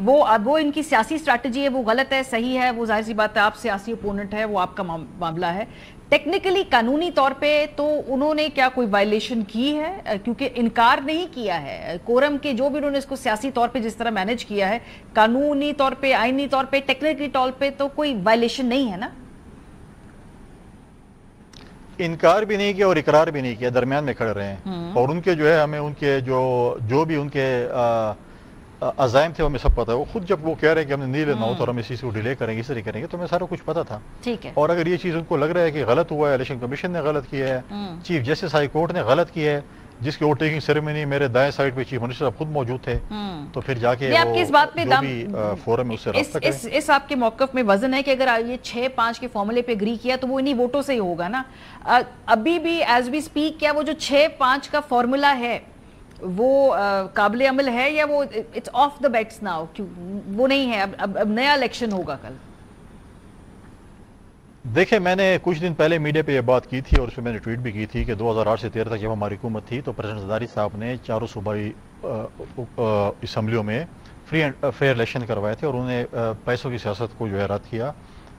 وہ ان کی سیاسی سٹریٹجی ہے، وہ غلط ہے، صحیح ہے، وہ ظاہر سی بات ہے، آپ سیاسی اپوننٹ ہے، وہ آپ کا معاملہ ہے. ٹیکنیکلی قانونی طور پہ تو انہوں نے کیا کوئی وائلیشن کی ہے؟ کیونکہ انکار نہیں کیا ہے کورم کے، جو بھی انہوں نے اس کو سیاسی طور پہ جس طرح مینج کیا ہے، قانونی طور پہ، آئینی طور پہ، ٹیکنیکلی طور پہ تو کوئی وائلیشن نہیں ہے نا؟ انکار بھی نہیں کیا اور اقرار بھی نہیں کیا، درمیان میں کھڑے رہے ہیں. اور ان کے جو ہے ہمیں ان کے جو بھی ان کے عزائم تھے ہمیں سب پتا ہے. وہ خود جب وہ کہہ رہے ہیں کہ ہم نے نہیں لینا ہوتا اور ہم اسی سے ڈیلے کریں گے، اس طرح کریں گے، تو ہمیں سارا کچھ پتا تھا. ٹھیک ہے. اور اگر یہ چیز ان کو لگ رہا ہے کہ غلط ہوا ہے، الیکشن کمیشن نے غلط کیا ہے، چیف جسٹس ہائی کورٹ نے غلط کیا ہے، جس کی ووٹ ٹیکنگ سیریمنی میرے دائیں سائڈ پہ چیف منسٹر خود موجود تھے، تو پھر جا کے جو بھی فورم ہے اس سے رابطہ کریں. اس آپ کے موقف میں وزن ہے کہ اگر یہ 6-5 کے فارمولے پہ اگری کیا تو وہ انہی ووٹوں سے ہی ہوگا نا؟ ابھی بھی ایز وی سپیک کیا وہ جو 6-5 کا فارمولا ہے وہ قابل عمل ہے، یا وہ it's off the bats now? وہ نہیں ہے، اب نیا الیکشن ہوگا کل. دیکھیں، میں نے کچھ دن پہلے میڈیا پہ یہ بات کی تھی اور اس پہ میں نے ٹویٹ بھی کی تھی کہ 2008 سے 13 تک جب ہماری حکومت تھی تو پریزیڈنٹ زرداری صاحب نے چاروں صوبائی اسمبلیوں میں فری اینڈ فیئر الیکشن کروائے تھے، اور انہوں نے پیسوں کی سیاست کو جو ہے رد کیا،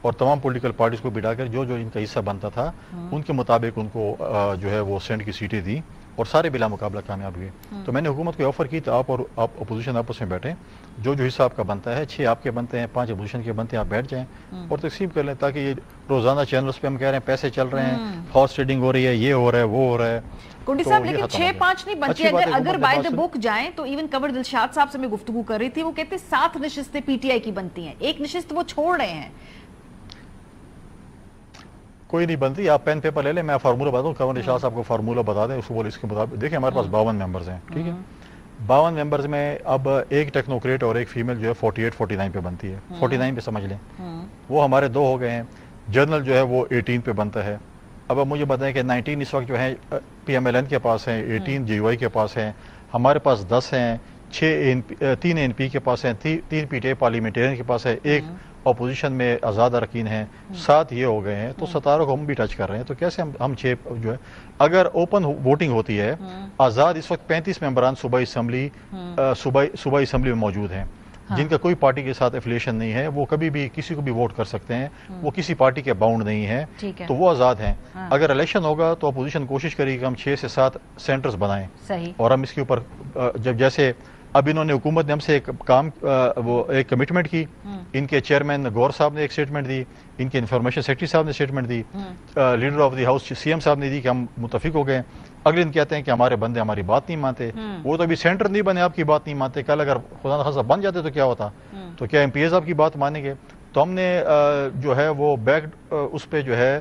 اور تمام پولیٹیکل پارٹیز کو بٹھا کر جو ان کا حصہ بنتا تھا ان کے مطابق ان کو جو ہے وہ سینٹ کی سیٹیں دی، اور سارے بلا مقابلہ کامیاب ہوئے. تو میں نے حکومت کو آفر کی تو آپ اپوزیشن آپس میں بیٹھیں، جو حصہ آپ کا بنتا ہے، 6 آپ کے بنتے ہیں، 5 اپوزیشن کے بنتے ہیں، آپ بیٹھ جائیں اور تقسیم کر لیں، تاکہ یہ روزانہ چینلز پہ ہم کہہ رہے ہیں پیسے چل رہے ہیں، ہارس ٹریڈنگ ہو رہی ہے، یہ ہو رہا ہے، وہ ہو رہا ہے. کنڈی صاحب لیکن 6-5 نہیں بنتی، اگر بائی دا بک جائیں تو ایون کنور دلشاد صاحب سے میں گفتگو کر رہی تھی، وہ کہتے 7 نشستیں پی ٹی آئی کی بنتی ہیں، 1 نشست وہ چھوڑ رہے ہیں. کوئی نہیں بنتی، آپ پین پیپر لے لیں، میں فارمولہ بتا دوں، کنور شاہ صاحب کو فارمولہ بتا دیں، اس کے مطابق. دیکھیں ہمارے پاس 52 ممبرز ہیں، ٹھیک ہے، 52 ممبرز میں اب ایک ٹیکنوکریٹ اور ایک فیمیل جو ہے 48-49 پہ بنتی ہے، 49 پہ سمجھ لیں، وہ ہمارے 2 ہو گئے ہیں. جنرل جو ہے وہ 18 پہ بنتا ہے. اب مجھے بتائیں کہ 19 اس وقت جو ہے پی ایم ایل این کے پاس ہیں، 18 جی وائی کے پاس ہیں، ہمارے پاس 10 ہیں، 3 این پی کے پاس ہیں، 3 پی ٹی آئی پارلیمنٹیرین کے پاس ہے، 1 اپوزیشن میں آزاد اراکین ہیں، 7 یہ ہو گئے ہیں، تو 17 کو ہم بھی ٹچ کر رہے ہیں. تو کیسے ہم 6 جو ہے، اگر اوپن ووٹنگ ہوتی ہے، آزاد اس وقت 35 ممبران صوبائی اسمبلی میں موجود ہیں، جن کا کوئی پارٹی کے ساتھ افیلیشن نہیں ہے، وہ کبھی بھی کسی کو بھی ووٹ کر سکتے ہیں، وہ کسی پارٹی کے باؤنڈ نہیں ہے، تو وہ آزاد ہیں. اگر الیکشن ہوگا تو اپوزیشن کوشش کرے گی کہ ہم 6 سے 7 سینٹرز بنائیں، اور ہم اس کے اوپر جیسے اب انہوں نے حکومت نے ہم سے ایک کمٹمنٹ کی، ان کے چیئرمین گور صاحب نے ایک سٹیٹمنٹ دی، ان کے انفارمیشن سیکرٹری صاحب نے سٹیٹمنٹ دی، leader of the house C M صاحب نے دی کہ ہم متفق ہو گئے. اگلے دن کہتے ہیں کہ ہمارے بندے ہماری بات نہیں مانتے. وہ تو ابھی سینٹر نہیں بنے، آپ کی بات نہیں مانتے، کل اگر خدا نخواستہ بن جاتے تو کیا ہوتا؟ تو کیا ایم پی ایز آپ کی بات مانیں گے؟ تو ہم نے جو ہے وہ بیک اس پہ جو ہے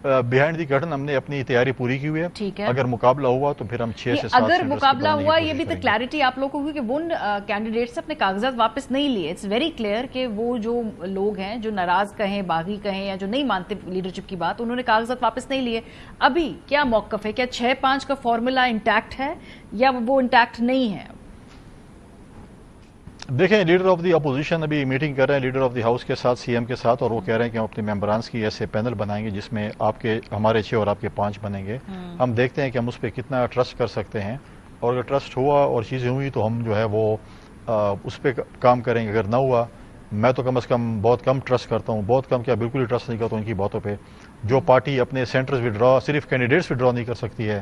بیہائنڈ دی کرٹن ہم نے اپنی تیاری پوری کی ہوئی ہے. اگر مقابلہ ہوا تو پھر ہم 6 سے 7 اگر مقابلہ ہوا، یہ بھی تو کلیئرٹی آپ لوگوں کو ہوئی کہ وہ کینڈیڈیٹس اپنے کاغذات واپس نہیں لیے. اٹس ویری کلیئر کہ وہ جو لوگ ہیں جو ناراض کہیں، باغی کہیں، یا جو نہیں مانتے لیڈرشپ کی بات، انہوں نے کاغذات واپس نہیں لیے. ابھی کیا موقف ہے؟ کیا 6-5 کا فارمولا انٹیکٹ ہے یا وہ انٹیکٹ نہیں ہے؟ دیکھیں، لیڈر آف دی اپوزیشن ابھی میٹنگ کر رہے ہیں لیڈر آف دی ہاؤس کے ساتھ، سی ایم کے ساتھ، اور وہ کہہ رہے ہیں کہ ہم اپنے ممبرانس کی ایسے پینل بنائیں گے جس میں ہمارے 6 اور آپ کے 5 بنیں گے. ہم دیکھتے ہیں کہ ہم اس پہ کتنا ٹرسٹ کر سکتے ہیں، اور اگر ٹرسٹ ہوا اور چیزیں ہوئی تو ہم جو ہے وہ اس پہ کام کریں گے. اگر نہ ہوا، میں تو کم از کم بہت کم ٹرسٹ کرتا ہوں، بہت کم کیا بالکل ہی ٹرسٹ نہیں کرتا ہوں ان کی باتوں پہ. جو پارٹی اپنے سینٹرز وڈرا، صرف کینڈیڈیٹس وڈرا نہیں کر سکتی ہے،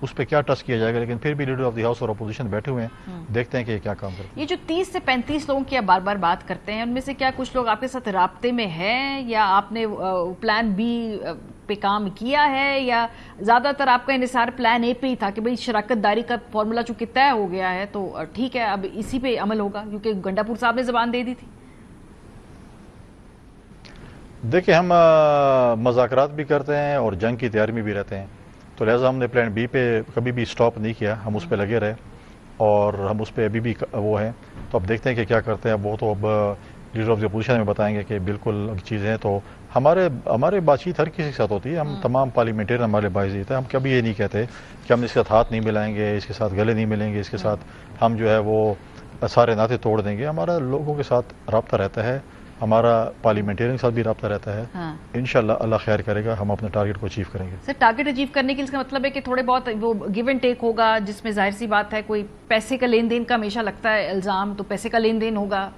اس پہ کیا ٹرسٹ کیا جائے گا؟ لیکن پھر بھی لیڈر آف دی ہاؤس اور اپوزیشن بیٹھے ہوئے ہیں، دیکھتے ہیں کہ یہ کیا کام کرتے ہیں. یہ جو 30 سے 35 لوگوں کی آپ بار بار بات کرتے ہیں، ان میں سے کیا کچھ لوگ آپ کے ساتھ رابطے میں ہیں، یا آپ نے پلان بی پہ کام کیا ہے، یا زیادہ تر آپ کا انحصار پلان اے پہ ہی تھا کہ بھئی شراکت داری کا فارمولا چونکہ طے ہو گیا ہے تو ٹھیک ہے اب اسی پہ عمل ہوگا، کیونکہ گنڈا پور صاحب نے زبان دے دی تھی؟ دیکھیں، ہم مذاکرات بھی کرتے ہیں اور جنگ کی تیاری میں بھی رہتے ہیں، تو لہٰذا ہم نے پلان بی پہ کبھی بھی سٹاپ نہیں کیا، ہم اس پہ لگے رہے اور ہم اس پہ ابھی بھی وہ ہیں. تو اب دیکھتے ہیں کہ کیا کرتے ہیں. وہ تو اب لیڈر آف دی اپوزیشن میں بتائیں گے کہ بالکل چیزیں. تو ہمارے بات چیت ہر کسی کے ساتھ ہوتی ہے، ہم تمام پارلیمنٹرین ہمارے باعث ہے. ہم کبھی یہ نہیں کہتے کہ ہم اس کے ساتھ ہاتھ نہیں ملائیں گے، اس کے ساتھ گلے نہیں ملیں گے، اس کے ساتھ ہم جو ہے وہ سارے ناطے توڑ دیں گے. ہمارا لوگوں کے ساتھ رابطہ رہتا ہے، ہمارا پارلیمنٹرین کے ساتھ بھی رابطہ رہتا ہے. انشاءاللہ اللہ خیر کرے گا، ہم اپنے ٹارگٹ کو اچیو کریں گے. سر، ٹارگٹ اچیو کرنے کے اس کا مطلب ہے کہ تھوڑے بہت وہ گیو اینڈ ٹیک ہوگا، جس میں ظاہر سی بات ہے کوئی پیسے کا لین دین کا ہمیشہ لگتا ہے الزام، تو پیسے کا لین دین ہوگا.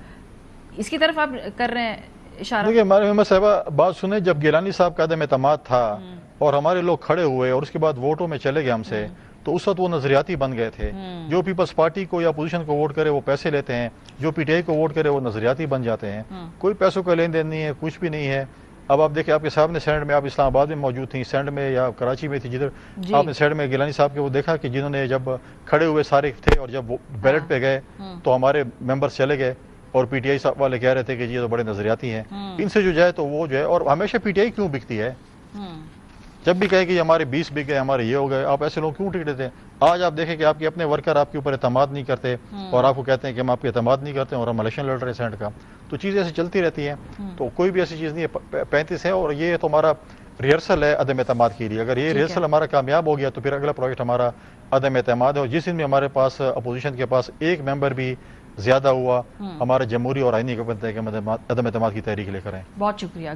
اس کی طرف آپ کر رہے ہیں اشارہ؟ دیکھیے ہمارے محمد صاحبہ بات سنیں، جب گیلانی صاحب کا عدم اعتماد تھا اور ہمارے لوگ کھڑے ہوئے اور اس کے بعد ووٹوں میں چلے گئے ہم سے، تو اس وقت وہ نظریاتی بن گئے تھے. جو پیپلز پارٹی کو یا اپوزیشن کو ووٹ کرے وہ پیسے لیتے ہیں، جو پی ٹی آئی کو ووٹ کرے وہ نظریاتی بن جاتے ہیں. کوئی پیسوں کا لین دین نہیں ہے، کچھ بھی نہیں ہے. اب آپ دیکھیں، آپ کے سامنے سینڈ میں، آپ اسلام آباد میں موجود تھیں، سینڈ میں یا کراچی میں تھی، جدھر آپ نے سینڈ میں گیلانی صاحب کے وہ دیکھا کہ جنہوں نے جب کھڑے ہوئے سارے تھے اور جب بیلٹ پہ گئے تو ہمارے ممبرز چلے گئے اور پی ٹی آئی صاحب والے کہہ رہے تھے کہ یہ تو بڑے نظریاتی ہیں، ان سے جو جائے تو وہ جو ہے. اور ہمیشہ پی ٹی آئی کیوں بکتی ہے؟ جب بھی کہے کہ ہمارے 20 بک گئے، ہمارے یہ ہو گئے، آپ ایسے لوگ کیوں ٹکٹ دیتے ہیں؟ آج آپ دیکھیں کہ آپ کے اپنے ورکر آپ کے اوپر اعتماد نہیں کرتے اور آپ کو کہتے ہیں کہ ہم آپ کے اعتماد نہیں کرتے اور ہم الیکشن لڑ رہے ہیں سینٹ کا. تو چیزیں ایسی چلتی رہتی ہیں. تو کوئی بھی ایسی چیز نہیں ہے. 35 ہے اور یہ تو ہمارا ریہرسل ہے عدم اعتماد کے لیے. اگر یہ ریہرسل ہمارا کامیاب ہو گیا تو پھر اگلا پروجیکٹ ہمارا عدم اعتماد ہے. اور جس دن میں ہمارے پاس اپوزیشن کے پاس ایک ممبر بھی زیادہ ہوا، ہمارا جمہوری اور آئینی حکومت ہے کہ عدم اعتماد کی تحریک لے کر آئیں. بہت شکریہ.